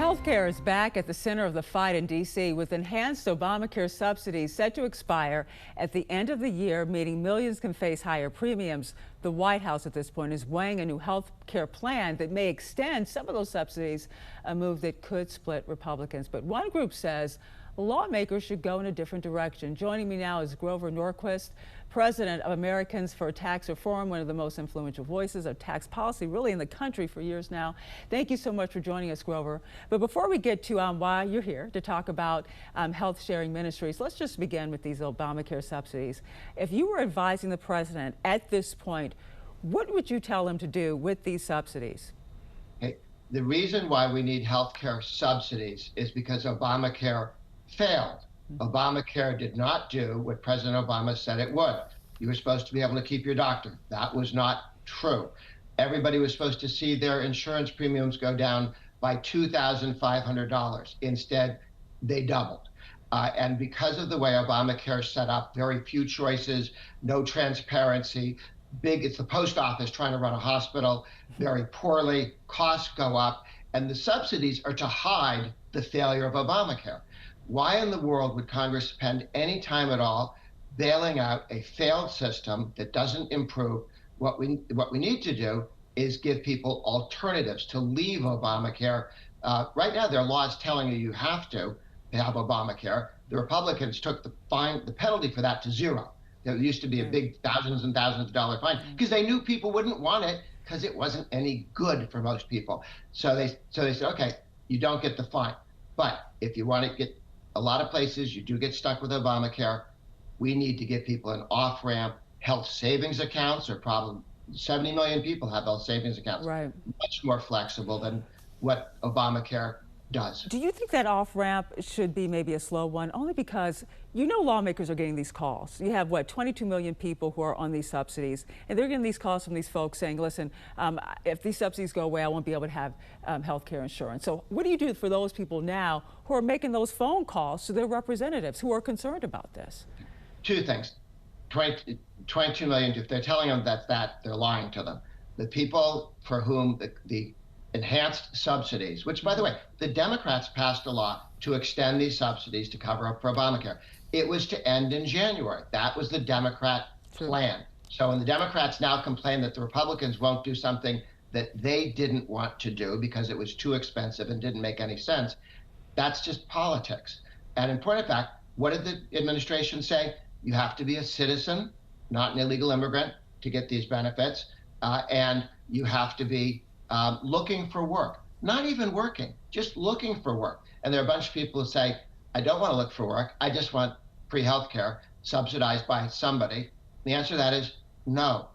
Healthcare is back at the center of the fight in D.C. with enhanced Obamacare subsidies set to expire at the end of the year, meaning millions can face higher premiums. The White House at this point is weighing a new health care plan that may extend some of those subsidies, a move that could split Republicans. But one group says lawmakers should go in a different direction. Joining me now is Grover Norquist, president of Americans for Tax Reform, one of the most influential voices of tax policy really in the country for years now. Thank you so much for joining us, Grover. But before we get to why you're here to talk about health sharing ministries, let's just begin with these Obamacare subsidies. If you were advising the president at this point, what would you tell him to do with these subsidies? Okay. The reason why we need health care subsidies is because Obamacare failed. Obamacare did not do what President Obama said it would. You were supposed to be able to keep your doctor. That was not true. Everybody was supposed to see their insurance premiums go down by $2,500. Instead, they doubled. And because of the way Obamacare is set up, very few choices, no transparency, it's the post office trying to run a hospital very poorly, costs go up, and the subsidies are to hide the failure of Obamacare. Why in the world would Congress spend any time at all bailing out a failed system that doesn't improve? What we need to do is give people alternatives to leave Obamacare. Right now, there are laws telling you have to have Obamacare. The Republicans took the penalty for that to zero. There used to be a big thousands and thousands of dollar fine because they knew people wouldn't want it because it wasn't any good for most people. So they said, okay, you don't get the fine. But if you want to get a lot of places, you do get stuck with Obamacare. We need to give people an off-ramp. Health savings accounts are probably 70 million people have health savings accounts. Right. Much more flexible than what Obamacare does. Do you think that off-ramp should be maybe a slow one? Only because you know lawmakers are getting these calls. You have, 22 million people who are on these subsidies, and they're getting these calls from these folks saying, listen, if these subsidies go away, I won't be able to have health care insurance. So what do you do for those people now who are making those phone calls to their representatives who are concerned about this? Two things. 22 million, if they're telling them that, they're lying to them. The people for whom the enhanced subsidies, which, by the way, the Democrats passed a law to extend these subsidies to cover up for Obamacare. It was to end in January. That was the Democrat plan. So when the Democrats now complain that the Republicans won't do something that they didn't want to do because it was too expensive and didn't make any sense, that's just politics. And in point of fact, what did the administration say? You have to be a citizen, not an illegal immigrant, to get these benefits, and you have to be looking for work, not even working, just looking for work. And there are a bunch of people who say, I don't want to look for work. I just want free health care subsidized by somebody. The answer to that is no.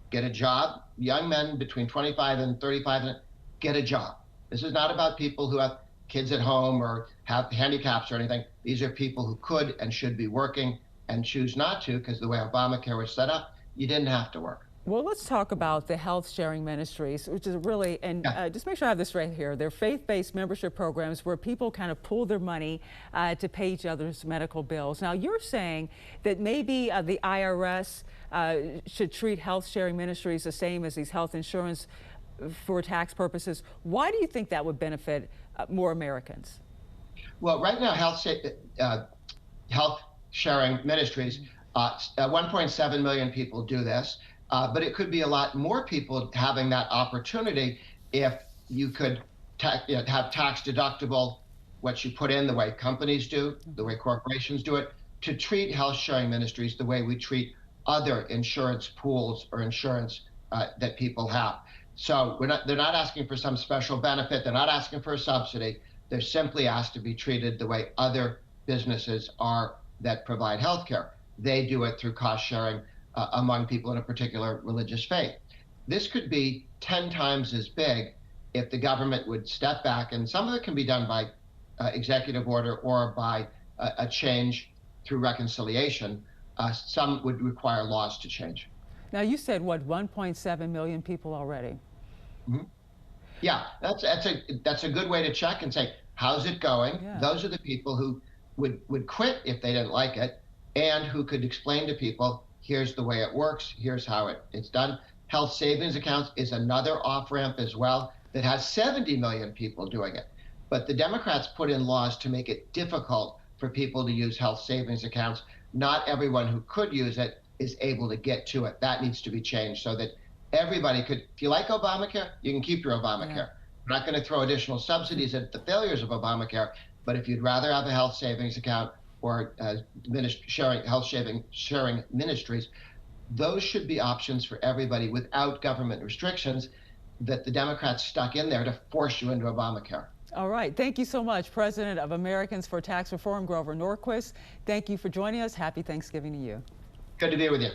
Get a job. Young men between 25 and 35, get a job. This is not about people who have kids at home or have handicaps or anything. These are people who could and should be working and choose not to because the way Obamacare was set up, you didn't have to work. Well, let's talk about the health sharing ministries, which is really, and just make sure I have this right here. They're faith-based membership programs where people kind of pool their money to pay each other's medical bills. Now, you're saying that maybe the IRS should treat health sharing ministries the same as these health insurance for tax purposes. Why do you think that would benefit more Americans? Well, right now, health sharing ministries, 1.7 million people do this. But it could be a lot more people having that opportunity if you could have tax deductible what you put in the way companies do, the way corporations do it, to treat health sharing ministries the way we treat other insurance pools or insurance that people have. So they're not asking for some special benefit. They're not asking for a subsidy. They're simply asked to be treated the way other businesses are that provide health care. They do it through cost sharing among people in a particular religious faith. This could be 10 times as big if the government would step back, and some of it can be done by executive order or by a change through reconciliation. Some would require laws to change. Now, you said, 1.7 million people already? Mm-hmm. Yeah, that's a good way to check and say, how's it going? Yeah. Those are the people who would quit if they didn't like it and who could explain to people, here's the way it works, here's how it's done. Health savings accounts is another off-ramp as well that has 70 million people doing it. But the Democrats put in laws to make it difficult for people to use health savings accounts. Not everyone who could use it is able to get to it. That needs to be changed so that everybody could, if you like Obamacare, you can keep your Obamacare. Yeah. We're not going to throw additional subsidies at the failures of Obamacare, but if you'd rather have a health savings account or sharing ministries, those should be options for everybody without government restrictions that the Democrats stuck in there to force you into Obamacare. All right. Thank you so much, President of Americans for Tax Reform, Grover Norquist. Thank you for joining us. Happy Thanksgiving to you. Good to be with you.